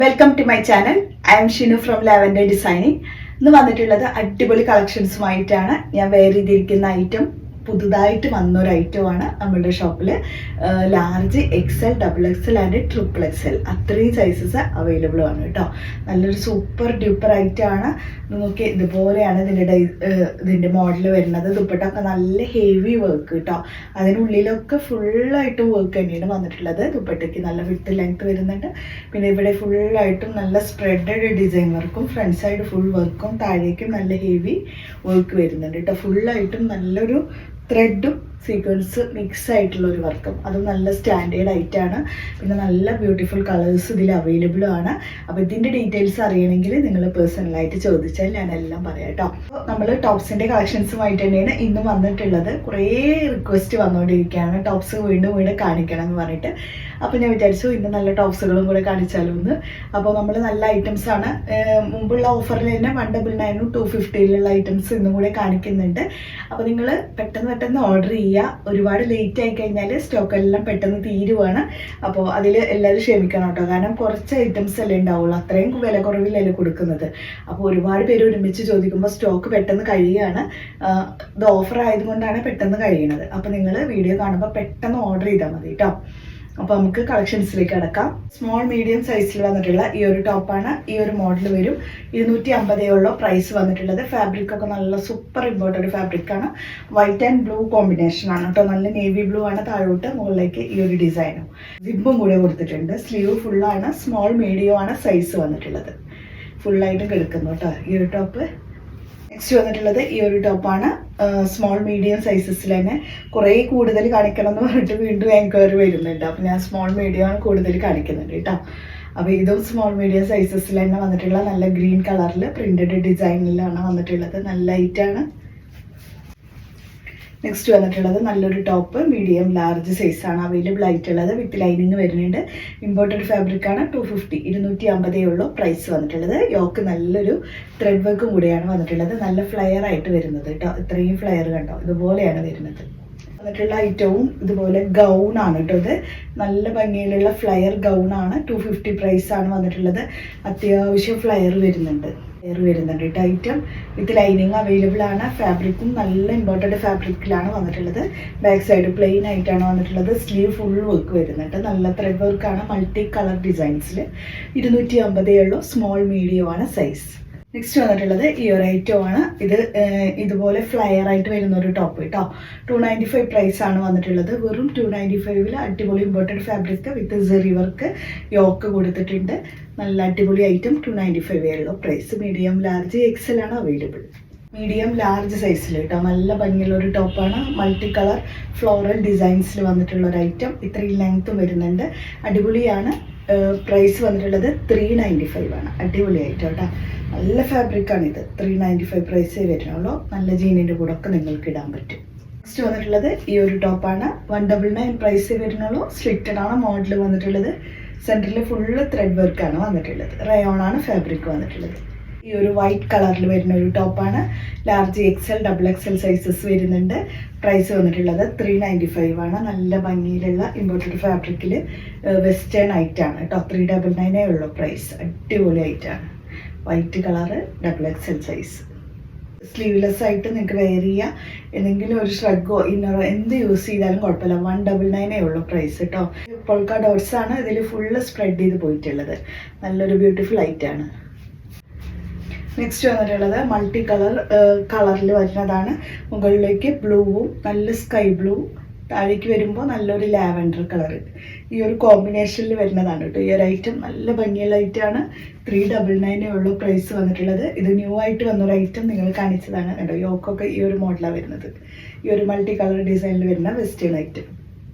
Welcome to my channel. I am Shinu from Lavender Designing. ഇന്ന് വന്നിട്ടുള്ളത് അടിപൊളി കളക്ഷൻസുമായിട്ടാണ്. ഞാൻ വെയർ ചെയ്തിരിക്കുന്ന ഐറ്റം പുതുതായിട്ട് വന്നൊരു ഐറ്റമാണ് നമ്മളുടെ ഷോപ്പിൽ. Large, XL, double XL and triple XL അത്രയും സൈസസ് അവൈലബിൾ ആണ് കേട്ടോ. നല്ലൊരു സൂപ്പർ ഡ്യൂപ്പർ ഐറ്റമാണ്. നമുക്ക് ഇതുപോലെയാണ് ഇതിൻ്റെ മോഡൽ വരുന്നത്. ദുപ്പട്ടൊക്കെ നല്ല ഹെവി വർക്ക് കേട്ടോ. അതിനുള്ളിലൊക്കെ ഫുള്ളായിട്ട് വർക്ക് തന്നെയാണ് വന്നിട്ടുള്ളത്. ദുപ്പട്ടയ്ക്ക് നല്ല വിട്ട് ലെങ്ത് വരുന്നുണ്ട്. പിന്നെ ഇവിടെ ഫുള്ളായിട്ടും നല്ല സ്പ്രെഡഡ് ഡിസൈൻ വർക്കും ഫ്രണ്ട് സൈഡ് ഫുൾ വർക്കും താഴേക്കും നല്ല ഹെവി വർക്ക് വരുന്നുണ്ട് കേട്ടോ. ഫുള്ളായിട്ടും നല്ലൊരു ത്രെഡും സീക്വൻസ് മിക്സ് ആയിട്ടുള്ള ഒരു വർക്കും, അതും നല്ല സ്റ്റാൻഡേർഡ് ആയിട്ടാണ്. പിന്നെ നല്ല ബ്യൂട്ടിഫുൾ കളേഴ്സ് ഇതിൽ അവൈലബിൾ ആണ്. അപ്പോൾ ഇതിൻ്റെ ഡീറ്റെയിൽസ് അറിയണമെങ്കിൽ നിങ്ങൾ പേഴ്സണലായിട്ട് ചോദിച്ചാൽ ഞാനെല്ലാം പറയാം കേട്ടോ. അപ്പോൾ നമ്മൾ ടോപ്സിൻ്റെ കളക്ഷൻസുമായിട്ട് തന്നെയാണ് ഇന്ന് വന്നിട്ടുള്ളത്. കുറേ റിക്വസ്റ്റ് വന്നുകൊണ്ടിരിക്കുകയാണ് ടോപ്സ് വീണ്ടും കാണിക്കണം എന്ന് പറഞ്ഞിട്ട്. അപ്പോൾ ഞാൻ വിചാരിച്ചു ഇന്ന് നല്ല ടോപ്സുകളും കൂടെ കാണിച്ചാലോ എന്ന്. അപ്പോൾ നമ്മൾ നല്ല ഐറ്റംസ് ആണ്. മുമ്പുള്ള ഓഫറിൽ തന്നെ 199 250 ഐറ്റംസ് ഇന്നും കൂടെ കാണിക്കുന്നുണ്ട്. അപ്പോൾ നിങ്ങൾ പെട്ടെന്ന് ഓർഡർ ചെയ്യുക. ഒരുപാട് ലേറ്റ് ആയി കഴിഞ്ഞാൽ സ്റ്റോക്ക് എല്ലാം പെട്ടെന്ന് തീരുവാണ്. അപ്പോൾ അതിൽ എല്ലാവരും ക്ഷമിക്കണം കേട്ടോ. കാരണം കുറച്ച് ഐറ്റംസ് അല്ലേ ഉണ്ടാവുള്ളൂ, അത്രയും വില കുറവിലല്ലേ കൊടുക്കുന്നത്. അപ്പോൾ ഒരുപാട് പേര് ഒരുമിച്ച് ചോദിക്കുമ്പോൾ സ്റ്റോക്ക് പെട്ടെന്ന് കഴിയുകയാണ്. ഇത് ഓഫർ ആയതുകൊണ്ടാണ് പെട്ടെന്ന് കഴിയുന്നത്. അപ്പോൾ നിങ്ങൾ വീഡിയോ കാണുമ്പോൾ പെട്ടെന്ന് ഓർഡർ ചെയ്താൽ മതി കേട്ടോ. അപ്പോൾ നമുക്ക് കളക്ഷൻസിലേക്ക് കിടക്കാം. സ്മോൾ മീഡിയം സൈസിൽ വന്നിട്ടുള്ള ഈ ഒരു ടോപ്പാണ്. ഈ ഒരു മോഡൽ വരും. 250 പ്രൈസ് വന്നിട്ടുള്ളത്. ഫാബ്രിക് ഒക്കെ നല്ല സൂപ്പർ ഇമ്പോർട്ടൻ്റ് ഫാബ്രിക്കാണ്. വൈറ്റ് ആൻഡ് ബ്ലൂ കോമ്പിനേഷൻ ആണ് കേട്ടോ. നല്ല നേവി ബ്ലൂ ആണ് താഴോട്ട് മുകളിലേക്ക് ഈ ഒരു ഡിസൈനും. സിബും കൂടെ കൊടുത്തിട്ടുണ്ട്. സ്ലീവ് ഫുള്ളാണ്. സ്മോൾ മീഡിയം ആണ് സൈസ് വന്നിട്ടുള്ളത്. ഫുള്ളായിട്ടും കിടക്കുന്നു കേട്ടോ ഈ ഒരു ടോപ്പ്. നെക്സ്റ്റ് വന്നിട്ടുള്ളത് ഈ ഒരു ടോപ്പാണ്. സ്മോൾ മീഡിയം സൈസസിൽ തന്നെ. കുറേ കൂടുതൽ കാണിക്കണം എന്ന് പറഞ്ഞിട്ട് വീണ്ടും എൻക്വയറി വരുന്നുണ്ട്. അപ്പോൾ ഞാൻ സ്മോൾ മീഡിയം ആണ് കൂടുതൽ കാണിക്കുന്നുണ്ട് കേട്ടോ. അപ്പോൾ ഇതും സ്മോൾ മീഡിയം സൈസസിൽ തന്നെ വന്നിട്ടുള്ള നല്ല ഗ്രീൻ കളറിൽ പ്രിന്റഡ് ഡിസൈനിലാണ് വന്നിട്ടുള്ളത്. നല്ല ലൈറ്റാണ്. നെക്സ്റ്റ് വന്നിട്ടുള്ളത് നല്ലൊരു ടോപ്പ് മീഡിയം ലാർജ് സൈസാണ് അവൈലബിൾ ആയിട്ടുള്ളത്. വിത്ത് ലൈനിങ് വരുന്നുണ്ട്. ഇമ്പോർട്ടഡ് ഫാബ്രിക്കാണ്. 250 പ്രൈസ് വന്നിട്ടുള്ളത്. യോക്ക് നല്ലൊരു ത്രെഡ് വർക്കും കൂടിയാണ് വന്നിട്ടുള്ളത്. നല്ല ഫ്ലെയർ ആയിട്ട് വരുന്നത് കേട്ടോ. ഇത്രയും ഫ്ലെയർ കണ്ടോ, ഇതുപോലെയാണ് വരുന്നത്. വന്നിട്ടുള്ള ഐറ്റവും ഇതുപോലെ ഗൗൺ ആണ് കേട്ടോ. ഇത് നല്ല ഭംഗിയിലുള്ള ഫ്ലയർ ഗൗൺ ആണ്. 250 പ്രൈസ് ആണ് വന്നിട്ടുള്ളത്. അത്യാവശ്യം ഫ്ലയർ വരുന്നുണ്ട് കേട്ടോ. ഐറ്റം വിത്ത് ലൈനിങ് അവൈലബിൾ ആണ്. ഫാബ്രിക്കും നല്ല ഇമ്പോർട്ടൻ്റ് ഫാബ്രിക്കിലാണ് വന്നിട്ടുള്ളത്. ബാക്ക് സൈഡ് പ്ലെയിൻ ആയിട്ടാണ് വന്നിട്ടുള്ളത്. സ്ലീവ് ഫുൾ വർക്ക് വരുന്നുണ്ട്. നല്ല ത്രെഡ് വർക്കാണ്. മൾട്ടി കളർ ഡിസൈൻസിൽ 250 സ്മോൾ മീഡിയം ആണ് സൈസ്. നെക്സ്റ്റ് വന്നിട്ടുള്ളത് ഈ ഒരു ഐറ്റം ആണ്. ഇത് ഇതുപോലെ ഫ്ലയർ ആയിട്ട് വരുന്ന ഒരു ടോപ്പ് കേട്ടോ. 295 പ്രൈസ് ആണ് വന്നിട്ടുള്ളത്. വെറും 295 അടിപൊളി ഇമ്പോർട്ടൻ്റ് ഫാബ്രിക് വിത്ത് സെറി വർക്ക് യോക്ക് കൊടുത്തിട്ടുണ്ട്. നല്ല അടിപൊളി item. 295 price. Medium large XL ആണ് അവൈലബിൾ. മീഡിയം ലാർജ് സൈസിൽ കേട്ടോ. നല്ല ഭംഗിയുള്ള ഒരു ടോപ്പാണ്. മൾട്ടി കളർ ഫ്ലോറൽ ഡിസൈൻസിൽ വന്നിട്ടുള്ള ഒരു ഐറ്റം. ഇത്രയും ലെങ്ത്തും വരുന്നുണ്ട്. അടിപൊളിയാണ്. പ്രൈസ് വന്നിട്ടുള്ളത് 395 ആണ്. അടിപൊളി ഐറ്റം കേട്ടോ. നല്ല ഫാബ്രിക്കാണ് ഇത്. 395 പ്രൈസേ വരുന്നുള്ളൂ. നല്ല ജീനിൻ്റെ കൂടെ ഒക്കെ നിങ്ങൾക്ക് ഇടാൻ പറ്റും. നെക്സ്റ്റ് വന്നിട്ടുള്ളത് ഈ ഒരു ടോപ്പാണ്. 199 പ്രൈസേ വരുന്നുള്ളൂ. സ്ട്രിക്റ്റഡ് ആണ് മോഡൽ വന്നിട്ടുള്ളത്. സെൻറ്ററിൽ ഫുള്ള് ത്രെഡ് വർക്കാണ് വന്നിട്ടുള്ളത്. റയോൺ ആണ് ഫാബ്രിക് വന്നിട്ടുള്ളത്. ഈ ഒരു വൈറ്റ് കളറിൽ വരുന്ന ഒരു ടോപ്പാണ്. Large XL double XL sizes വരുന്നുണ്ട്. പ്രൈസ് വന്നിട്ടുള്ളത് 395 ആണ്. നല്ല ഭംഗിയിലുള്ള ഇമ്പോർട്ടഡ് ഫാബ്രിക്കിൽ വെസ്റ്റേൺ ഐറ്റാണ് കേട്ടോ. 399 പ്രൈസ്. അടിപൊളി ഐറ്റാണ്. White colour double XL size. Sleeveless ആയിട്ട് നിങ്ങൾക്ക് വെയർ ചെയ്യാം. എന്തെങ്കിലും ഒരു ഷ്രഗോ ഇന്നറോ എന്ത് യൂസ് ചെയ്താലും കുഴപ്പമില്ല. 199 പ്രൈസ് കേട്ടോ. പൊൾക്ക ഡോട്ട്സ് ആണ് ഇതിൽ ഫുള്ള് സ്പ്രെഡ് ചെയ്ത് പോയിട്ടുള്ളത്. നല്ലൊരു ബ്യൂട്ടിഫുൾ ഐറ്റാണ്. നെക്സ്റ്റ് വന്നിട്ടുള്ളത് മൾട്ടി കളറിൽ വരുന്നതാണ്. മുകളിലേക്ക് ബ്ലൂവും നല്ല സ്കൈ ബ്ലൂ, താഴേക്ക് വരുമ്പോൾ നല്ലൊരു ലാവൻഡർ കളർ. ഈ ഒരു കോമ്പിനേഷനിൽ വരുന്നതാണ് കേട്ടോ ഈ ഒരു ഐറ്റം. നല്ല ഭംഗിയുള്ള ഐറ്റമാണ്. 399 പ്രൈസ് വന്നിട്ടുള്ളത്. ഇത് ന്യൂ ആയിട്ട് വന്നൊരു ഐറ്റം നിങ്ങൾ കാണിച്ചതാണ് കേട്ടോ. യോക്കൊക്കെ ഈ ഒരു മോഡലാണ് വരുന്നത്. ഈ ഒരു മൾട്ടി കളർ ഡിസൈനിൽ വരുന്ന വെസ്റ്റേൺ ഐറ്റം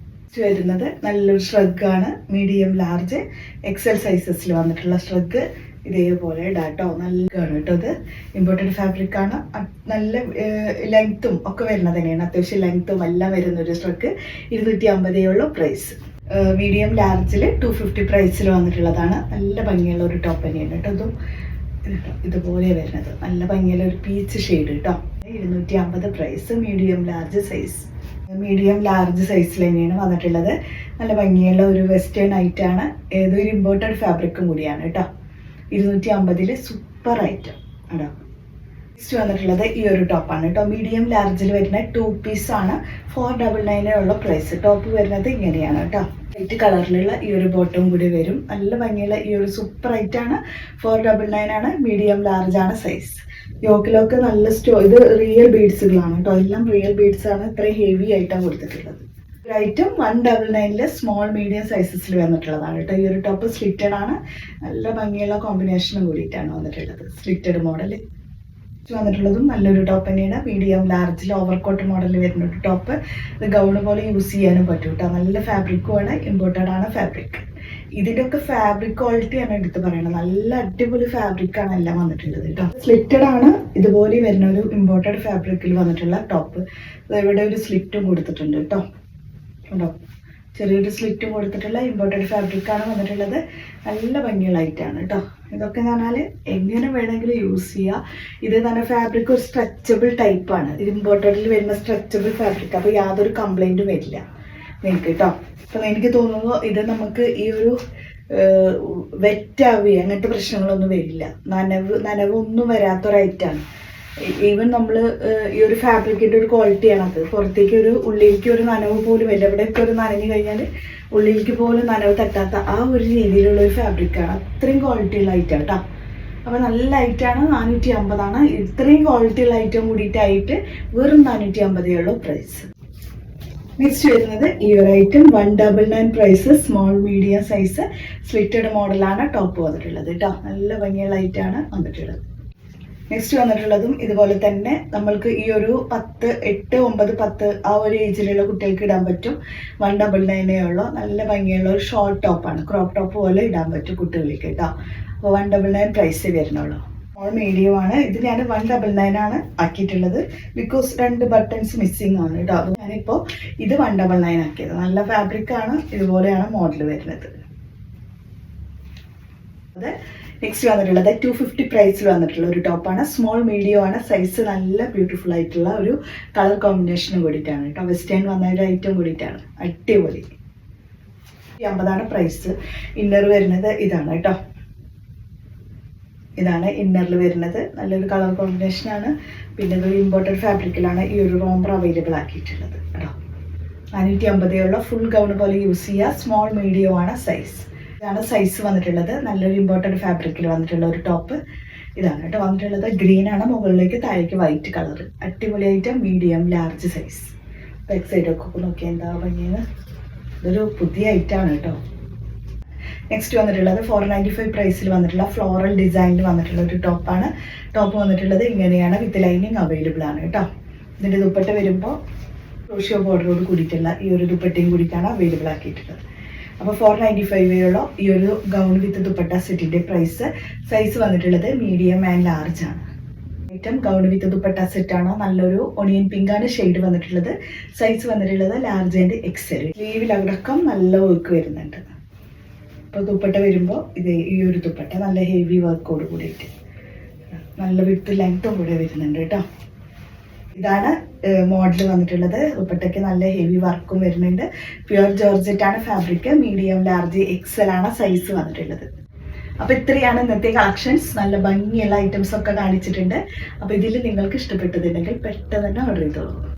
വരുന്നത്. നല്ലൊരു ഷ്രഗാണ്. മീഡിയം ലാർജ് എക്സൽ സൈസസിൽ വന്നിട്ടുള്ള ഷ്രഗ്. ഇതേപോലെ ഇടാട്ടോ. നല്ല കേട്ടോ. ഇത് ഇമ്പോർട്ടൻ്റ് ഫാബ്രിക്കാണ്. നല്ല ലെങ്ത്തും ഒക്കെ വരുന്നത് തന്നെയാണ്. അത്യാവശ്യം ലെങ്ത്തും എല്ലാം വരുന്നൊരു ഷ്രഗ്. 250 പ്രൈസ്. മീഡിയം ലാർജിൽ 250 പ്രൈസിൽ വന്നിട്ടുള്ളതാണ്. നല്ല ഭംഗിയുള്ള ഒരു ടോപ്പ് തന്നെയാണ് കേട്ടോ. ഇതും ഇതുപോലെ വരുന്നത് നല്ല ഭംഗിയുള്ള ഒരു പീച്ച് ഷെയ്ഡ് കേട്ടോ. 250 price. Medium large size. Medium large സൈസിൽ തന്നെയാണ് വന്നിട്ടുള്ളത്. നല്ല ഭംഗിയുള്ള ഒരു വെസ്റ്റേൺ ഐറ്റാണ്. ഏതൊരു ഇമ്പോർട്ടഡ് ഫാബ്രിക്കും കൂടിയാണ് കേട്ടോ. 250 സൂപ്പർ ഐറ്റം ആണോ. നെക്സ്റ്റ് വന്നിട്ടുള്ളത് ഈ ഒരു ടോപ്പാണ് കേട്ടോ. മീഡിയം ലാർജിൽ വരുന്ന 2 പീസ് ആണ്. 499 ഉള്ള പ്രൈസ്. ടോപ്പ് വരുന്നത് ഇങ്ങനെയാണ് കേട്ടോ. വൈറ്റ് കളറിലുള്ള ഈ ഒരു ബോട്ടം കൂടി വരും. നല്ല ഭംഗിയുള്ള ഈ ഒരു സൂപ്പർ ഐറ്റാണ്. 499 ആണ്. മീഡിയം ലാർജ് ആണ് സൈസ്. യോക്കിലൊക്കെ നല്ല ഇത് റിയൽ ബീഡ്സുകളാണ് കേട്ടോ. എല്ലാം റിയൽ ബീഡ്സ് ആണ്. ഇത്രയും ഹെവി ആയിട്ടാണ് കൊടുത്തിട്ടുള്ളത്. ഐറ്റം 199 സ്മോൾ മീഡിയം സൈസസിൽ വന്നിട്ടുള്ളതാണ് കേട്ടോ. ഈ ഒരു ടോപ്പ് സ്ലിറ്റഡ് ആണ്. നല്ല ഭംഗിയുള്ള കോമ്പിനേഷനും കൂടിയിട്ടാണ് വന്നിട്ടുള്ളത്. സ്ലിറ്റഡ് മോഡൽ വന്നിട്ടുള്ളതും നല്ലൊരു ടോപ്പ് തന്നെയാണ്. മീഡിയം ലാർജിൽ ഓവർകോട്ട് മോഡൽ വരുന്ന ഒരു ടോപ്പ്. ഇത് ഗൗണ് പോലെ യൂസ് ചെയ്യാനും പറ്റും കേട്ടോ. നല്ല ഫാബ്രിക്കുമാണ്. ഇമ്പോർട്ടഡ് ആണ് ഫാബ്രിക്. ഇതിൻ്റെയൊക്കെ ഫാബ്രിക് ക്വാളിറ്റിയാണ് എടുത്ത് പറയുന്നത്. നല്ല അടിപൊളി ഫാബ്രിക്കാണ് എല്ലാം വന്നിട്ടുള്ളത് കേട്ടോ. സ്ലിറ്റഡ് ആണ്. ഇതുപോലെ വരുന്ന ഒരു ഇമ്പോർട്ടഡ് ഫാബ്രിക്കിൽ വന്നിട്ടുള്ള ടോപ്പ്. ഇവിടെ ഒരു സ്ലിറ്റും കൊടുത്തിട്ടുണ്ട് കേട്ടോ. ഉണ്ടോ, ചെറിയൊരു സ്ലിറ്റും കൊടുത്തിട്ടുള്ള ഇമ്പോർട്ടഡ് ഫാബ്രിക്കാണ് വന്നിട്ടുള്ളത്. നല്ല ഭംഗിയുള്ള ഐറ്റാണ് കേട്ടോ. ഇതൊക്കെ എന്ന് പറഞ്ഞാൽ എങ്ങനെ വേണമെങ്കിലും യൂസ് ചെയ്യുക. ഇത് തന്നെ ഫാബ്രിക് ഒരു സ്ട്രെച്ചബിൾ ടൈപ്പാണ്. ഇത് ഇമ്പോർട്ടഡിൽ വരുന്ന സ്ട്രെച്ചബിൾ ഫാബ്രിക്. അപ്പോൾ യാതൊരു കംപ്ലൈൻറ്റും വരില്ല നിങ്ങൾക്ക് കേട്ടോ. അപ്പം എനിക്ക് തോന്നുന്നു ഇത് നമുക്ക് ഈ ഒരു വെറ്റാവുക അങ്ങനത്തെ പ്രശ്നങ്ങളൊന്നും വരില്ല. നനവൊന്നും വരാത്തൊരൈറ്റാണ്. ഈവൻ നമ്മൾ ഈ ഒരു ഫാബ്രിക്കിൻ്റെ ഒരു ക്വാളിറ്റിയാണ് അത്. പുറത്തേക്ക് ഉള്ളിലേക്ക് ഒരു നനവ് പോലും വരില്ല. ഇവിടെയൊക്കെ ഒരു നനഞ്ഞു കഴിഞ്ഞാൽ ഉള്ളിലേക്ക് പോലും നനവ് തട്ടാത്ത ആ ഒരു രീതിയിലുള്ള ഒരു ഫാബ്രിക്കാണ്. അത്രയും ക്വാളിറ്റിയുള്ള ഐറ്റാണ് കേട്ടോ. അപ്പോൾ നല്ല ഐറ്റാണ്. 450 ആണ്. ഇത്രയും ക്വാളിറ്റിയുള്ള ഐറ്റം കൂടിയിട്ടായിട്ട് വെറും 450 ഉള്ളൂ പ്രൈസ്. നെക്സ്റ്റ് വരുന്നത് ഈ ഒരു item 199 price. Small medium size slitted മോഡലാണ് ടോപ്പ് വന്നിട്ടുള്ളത് കേട്ടോ. നല്ല ഭംഗിയുള്ള ഐറ്റാണ് വന്നിട്ടുള്ളത്. നെക്സ്റ്റ് വന്നിട്ടുള്ളതും ഇതുപോലെ തന്നെ നമ്മൾക്ക് ഈ ഒരു 8, 9, 10 ആ ഒരു ഏജിലുള്ള കുട്ടികൾക്ക് ഇടാൻ പറ്റും. 199 ഉള്ളൂ. നല്ല ഭംഗിയുള്ള ഒരു ഷോർട്ട് ടോപ്പാണ്. ക്രോപ്പ് ടോപ്പ് പോലെ ഇടാൻ പറ്റും കുട്ടികൾക്ക് കേട്ടോ. അപ്പോൾ 199 പ്രൈസ് വരുന്നുള്ളൂ. സ്മോൾ മീഡിയം ആണ്. ഇത് ഞാൻ 199 ആണ് ആക്കിയിട്ടുള്ളത്. ബിക്കോസ് 2 ബട്ടൺസ് മിസ്സിങ് ആണ് കേട്ടോ. അത് ഞാനിപ്പോൾ ഇത് 199 ആക്കിയത്. നല്ല ഫാബ്രിക്കാണ്. ഇതുപോലെയാണ് മോഡൽ വരുന്നത്. അത് നെക്സ്റ്റ് വന്നിട്ടുള്ളത് 250 പ്രൈസിൽ വന്നിട്ടുള്ള ഒരു ടോപ്പാണ്. സ്മോൾ മീഡിയം ആണ്. സൈസ് നല്ല ബ്യൂട്ടിഫുൾ ആയിട്ടുള്ള ഒരു കളർ കോമ്പിനേഷനും കൂടിയിട്ടാണ് കേട്ടോ. വെസ്റ്റേൺ വന്ന ഒരു ഐറ്റം കൂടിയിട്ടാണ്. അടിപൊളി. 50 ആണ് പ്രൈസ്. ഇന്നർ വരുന്നത് ഇതാണ് കേട്ടോ. ഇതാണ് ഇന്നറിൽ വരുന്നത്. നല്ലൊരു കളർ കോമ്പിനേഷനാണ്. പിന്നെ ഇതൊരു ഇമ്പോർട്ടഡ് ഫാബ്രിക്കിലാണ് ഈ ഒരു റോംബർ അവൈലബിൾ ആക്കിയിട്ടുള്ളത് കേട്ടോ. 450 ഉള്ള ഫുൾ ഗൗൺ പോലെ യൂസ് ചെയ്യുക. സ്മോൾ മീഡിയം ആണ് സൈസ്. ഇതാണ് സൈസ് വന്നിട്ടുള്ളത്. നല്ലൊരു ഇമ്പോർട്ടഡ് ഫാബ്രിക്കിൽ വന്നിട്ടുള്ള ഒരു ടോപ്പ് ഇതാണ് കേട്ടോ വന്നിട്ടുള്ളത്. ഗ്രീൻ ആണ്. മുകളിലേക്ക് താഴേക്ക് വൈറ്റ് കളർ. അടിപൊളി item. Medium large size. Back സൈഡൊക്കെ നോക്കിയാൽ എന്താ ഭംഗിയാണ്. ഇതൊരു പുതിയ ഐറ്റമാണ് കേട്ടോ. നെക്സ്റ്റ് വന്നിട്ടുള്ളത് 495 പ്രൈസിൽ വന്നിട്ടുള്ള ഫ്ലോറൽ ഡിസൈനിൽ വന്നിട്ടുള്ള ഒരു ടോപ്പാണ്. ടോപ്പ് വന്നിട്ടുള്ളത് ഇങ്ങനെയാണ്. വിത്ത് ലൈനിങ് അവൈലബിൾ ആണ് കേട്ടോ. ഇതിൻ്റെ ദുപ്പട്ട വരുമ്പോൾ ക്രോഷ്യോ ബോർഡറോട് കൂടിയിട്ടുള്ള ഈ ഒരു ദുപ്പട്ടയും കൂടിയിട്ടാണ് അവൈലബിൾ ആക്കിയിട്ടുള്ളത്. അപ്പോൾ 495 ഉള്ള ഈ ഒരു ഗൗൺ വിത്ത് ദുപ്പട്ട സെറ്റിൻ്റെ പ്രൈസ്. സൈസ് വന്നിട്ടുള്ളത് മീഡിയം ആൻഡ് ലാർജ് ആണ്. ഐറ്റം ഗൗൺ വിത്ത് ദുപ്പട്ട സെറ്റാണ്. നല്ലൊരു ഒണിയൻ പിങ്ക് ആണ് ഷെയ്ഡ് വന്നിട്ടുള്ളത്. സൈസ് വന്നിട്ടുള്ളത് ലാർജ് ആൻഡ് എക്സൽ. സ്ലീവിലടക്കം നല്ല വർക്ക് വരുന്നുണ്ട്. അപ്പോൾ ദുപ്പട്ട വരുമ്പോൾ ഇത് ഈ ഒരു ദുപ്പട്ട നല്ല ഹെവി വർക്കോട് കൂടിയിട്ട് നല്ല വിട്ട് ലെങ്ത്തും കൂടെ വരുന്നുണ്ട് കേട്ടോ. ഇതാണ് മോഡൽ വന്നിട്ടുള്ളത്. ദുപ്പട്ടയ്ക്ക് നല്ല ഹെവി വർക്കും വരുന്നുണ്ട്. പ്യുവർ ജോർജറ്റ് ആണ് ഫാബ്രിക്. മീഡിയം ലാർജ് എക്സൽ ആണ് സൈസ് വന്നിട്ടുള്ളത്. അപ്പോൾ ഇത്രയാണ് ഇന്നത്തെ കളക്ഷൻസ്. നല്ല ഭംഗിയുള്ള ഐറ്റംസ് ഒക്കെ കാണിച്ചിട്ടുണ്ട്. അപ്പോൾ ഇതിൽ നിങ്ങൾക്ക് ഇഷ്ടപ്പെട്ടതുണ്ടെങ്കിൽ പെട്ടെന്ന് തന്നെ ഓർഡർ ചെയ്തോളൂ.